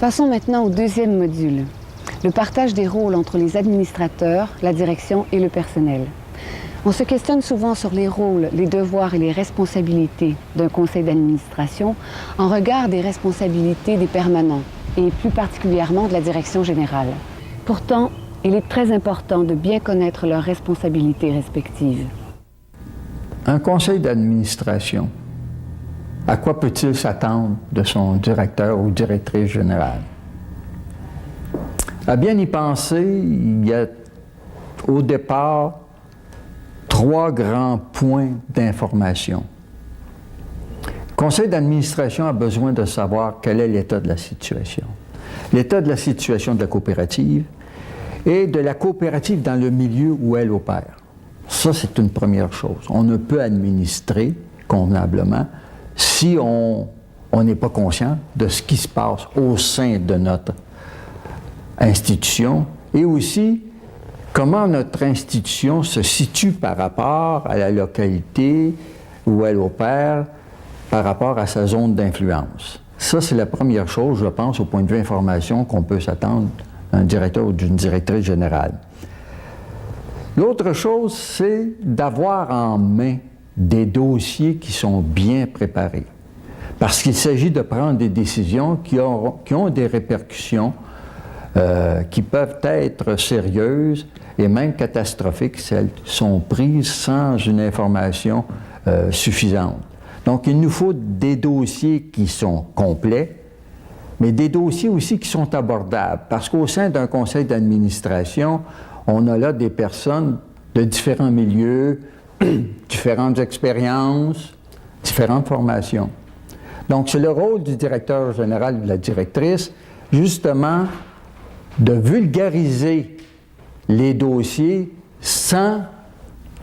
Passons maintenant au deuxième module, le partage des rôles entre les administrateurs, la direction et le personnel. On se questionne souvent sur les rôles, les devoirs et les responsabilités d'un conseil d'administration en regard des responsabilités des permanents et plus particulièrement de la direction générale. Pourtant, il est très important de bien connaître leurs responsabilités respectives. Un conseil d'administration, à quoi peut-il s'attendre de son directeur ou directrice générale? À bien y penser, il y a au départ 3 grands points d'information. Le conseil d'administration a besoin de savoir quel est l'état de la situation. L'état de la situation de la coopérative et de la coopérative dans le milieu où elle opère. Ça, c'est une première chose. On ne peut administrer convenablement si on n'est pas conscient de ce qui se passe au sein de notre institution et aussi comment notre institution se situe par rapport à la localité où elle opère, par rapport à sa zone d'influence. Ça, c'est la première chose, je pense, au point de vue information qu'on peut s'attendre d'un directeur ou d'une directrice générale. L'autre chose, c'est d'avoir en main des dossiers qui sont bien préparés. Parce qu'il s'agit de prendre des décisions qui ont des répercussions qui peuvent être sérieuses et même catastrophiques si elles sont prises sans une information suffisante. Donc, il nous faut des dossiers qui sont complets, mais des dossiers aussi qui sont abordables. Parce qu'au sein d'un conseil d'administration, on a là des personnes de différents milieux, différentes expériences, différentes formations. Donc, c'est le rôle du directeur général ou de la directrice, justement, de vulgariser les dossiers sans,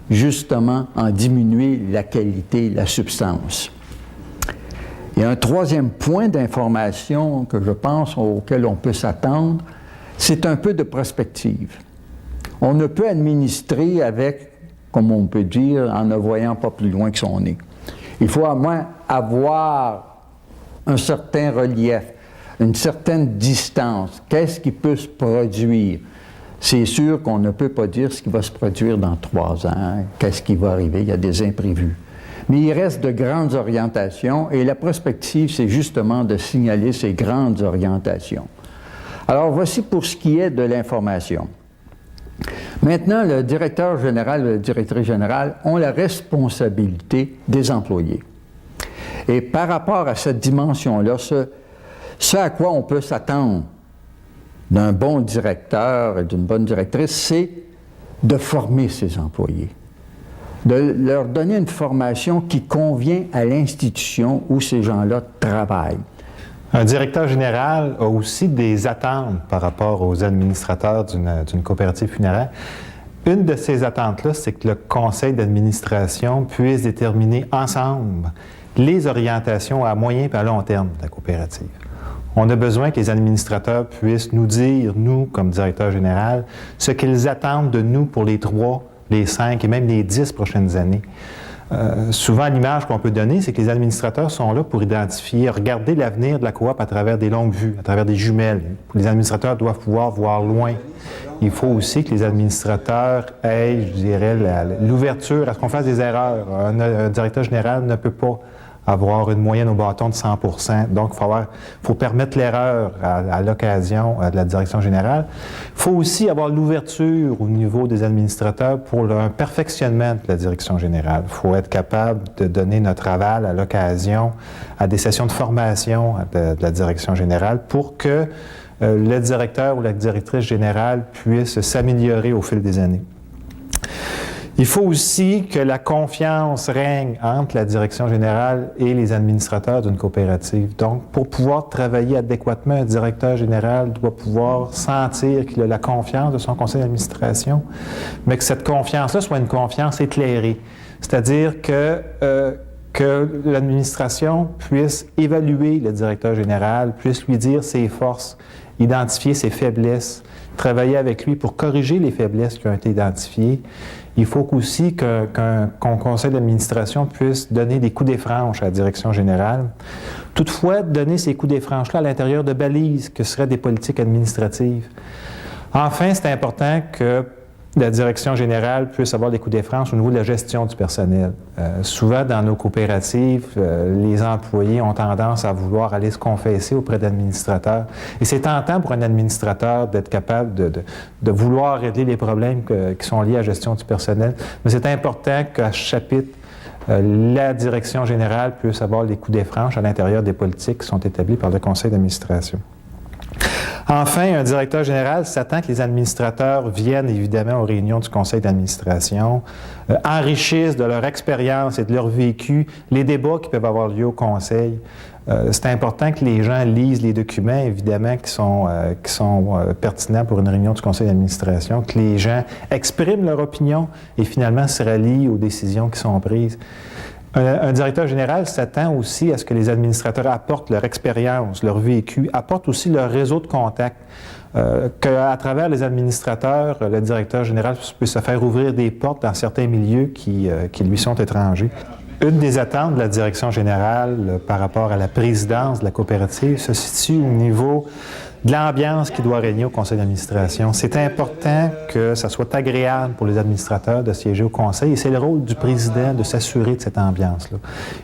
justement, en diminuer la qualité, la substance. Il y a un troisième point d'information que je pense auquel on peut s'attendre, c'est un peu de prospective. On ne peut administrer avec, comme on peut dire, en ne voyant pas plus loin que son nez. Il faut au moins avoir un certain relief, une certaine distance. Qu'est-ce qui peut se produire? C'est sûr qu'on ne peut pas dire ce qui va se produire dans 3 ans, qu'est-ce qui va arriver, il y a des imprévus. Mais il reste de grandes orientations et la prospective, c'est justement de signaler ces grandes orientations. Alors voici pour ce qui est de l'information. Maintenant, le directeur général ou la directrice générale ont la responsabilité des employés. Et par rapport à cette dimension-là, ce à quoi on peut s'attendre d'un bon directeur et d'une bonne directrice, c'est de former ses employés, de leur donner une formation qui convient à l'institution où ces gens-là travaillent. Un directeur général a aussi des attentes par rapport aux administrateurs d'une coopérative funéraire. Une de ces attentes-là, c'est que le conseil d'administration puisse déterminer ensemble les orientations à moyen et à long terme de la coopérative. On a besoin que les administrateurs puissent nous dire, nous, comme directeur général, ce qu'ils attendent de nous pour les 3, les 5 et même les 10 prochaines années. Souvent, l'image qu'on peut donner, c'est que les administrateurs sont là pour identifier, regarder l'avenir de la coop à travers des longues vues, à travers des jumelles. Les administrateurs doivent pouvoir voir loin. Il faut aussi que les administrateurs aient, je dirais, l'ouverture à ce qu'on fasse des erreurs. Un directeur général ne peut pas avoir une moyenne au bâton de 100%. Donc, il faut permettre l'erreur à l'occasion de la direction générale. Il faut aussi avoir l'ouverture au niveau des administrateurs pour un perfectionnement de la direction générale. Il faut être capable de donner notre aval à l'occasion à des sessions de formation de la direction générale pour que le directeur ou la directrice générale puisse s'améliorer au fil des années. Il faut aussi que la confiance règne entre la direction générale et les administrateurs d'une coopérative. Donc, pour pouvoir travailler adéquatement, un directeur général doit pouvoir sentir qu'il a la confiance de son conseil d'administration, mais que cette confiance-là soit une confiance éclairée. C'est-à-dire que l'administration puisse évaluer le directeur général, puisse lui dire ses forces, identifier ses faiblesses, travailler avec lui pour corriger les faiblesses qui ont été identifiées. Il faut aussi qu'un conseil d'administration puisse donner des coups d'éfranche à la direction générale. Toutefois, donner ces coups d'éfranche-là à l'intérieur de balises que seraient des politiques administratives. Enfin, c'est important que la direction générale puisse avoir des coups d'éfranche au niveau de la gestion du personnel. Souvent, dans nos coopératives, les employés ont tendance à vouloir aller se confesser auprès d'administrateurs. Et c'est tentant pour un administrateur d'être capable de vouloir régler les problèmes qui sont liés à la gestion du personnel. Mais c'est important qu'à ce chapitre, la direction générale puisse avoir des coups d'éfranche à l'intérieur des politiques qui sont établies par le conseil d'administration. Enfin, un directeur général s'attend que les administrateurs viennent évidemment aux réunions du conseil d'administration, enrichissent de leur expérience et de leur vécu les débats qui peuvent avoir lieu au conseil. C'est important que les gens lisent les documents, évidemment, qui sont pertinents pour une réunion du conseil d'administration, que les gens expriment leur opinion et finalement se rallient aux décisions qui sont prises. Un directeur général s'attend aussi à ce que les administrateurs apportent leur expérience, leur vécu, apportent aussi leur réseau de contacts, qu'à travers les administrateurs, le directeur général puisse se faire ouvrir des portes dans certains milieux qui lui sont étrangers. Une des attentes de la direction générale par rapport à la présidence de la coopérative se situe au niveau de l'ambiance qui doit régner au conseil d'administration. C'est important que ça soit agréable pour les administrateurs de siéger au conseil et c'est le rôle du président de s'assurer de cette ambiance-là.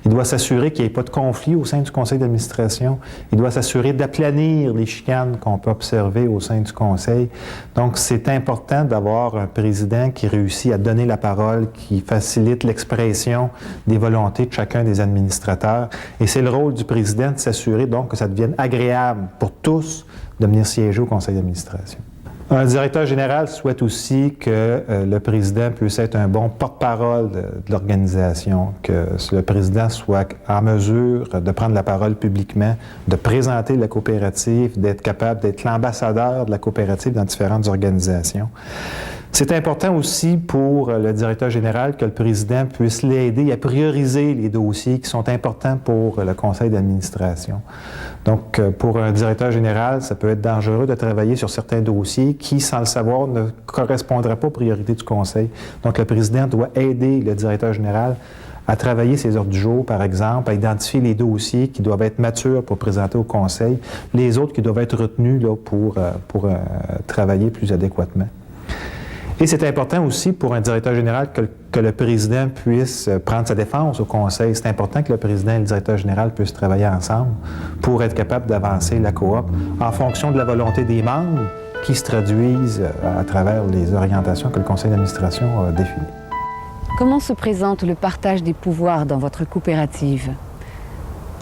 Il doit s'assurer qu'il n'y ait pas de conflit au sein du conseil d'administration. Il doit s'assurer d'aplanir les chicanes qu'on peut observer au sein du conseil. Donc, c'est important d'avoir un président qui réussit à donner la parole, qui facilite l'expression des volontés de chacun des administrateurs. Et c'est le rôle du président de s'assurer donc que ça devienne agréable pour tous de venir siéger au conseil d'administration. Un directeur général souhaite aussi que le président puisse être un bon porte-parole de l'organisation, que le président soit en mesure de prendre la parole publiquement, de présenter la coopérative, d'être capable d'être l'ambassadeur de la coopérative dans différentes organisations. C'est important aussi pour le directeur général que le président puisse l'aider à prioriser les dossiers qui sont importants pour le conseil d'administration. Donc, pour un directeur général, ça peut être dangereux de travailler sur certains dossiers qui, sans le savoir, ne correspondraient pas aux priorités du conseil. Donc, le président doit aider le directeur général à travailler ses ordres du jour, par exemple, à identifier les dossiers qui doivent être matures pour présenter au conseil, les autres qui doivent être retenus là, pour travailler plus adéquatement. Et c'est important aussi pour un directeur général que le président puisse prendre sa défense au conseil. C'est important que le président et le directeur général puissent travailler ensemble pour être capable d'avancer la coop en fonction de la volonté des membres qui se traduisent à travers les orientations que le conseil d'administration a définies. Comment se présente le partage des pouvoirs dans votre coopérative?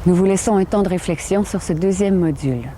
Nous vous laissons un temps de réflexion sur ce deuxième module.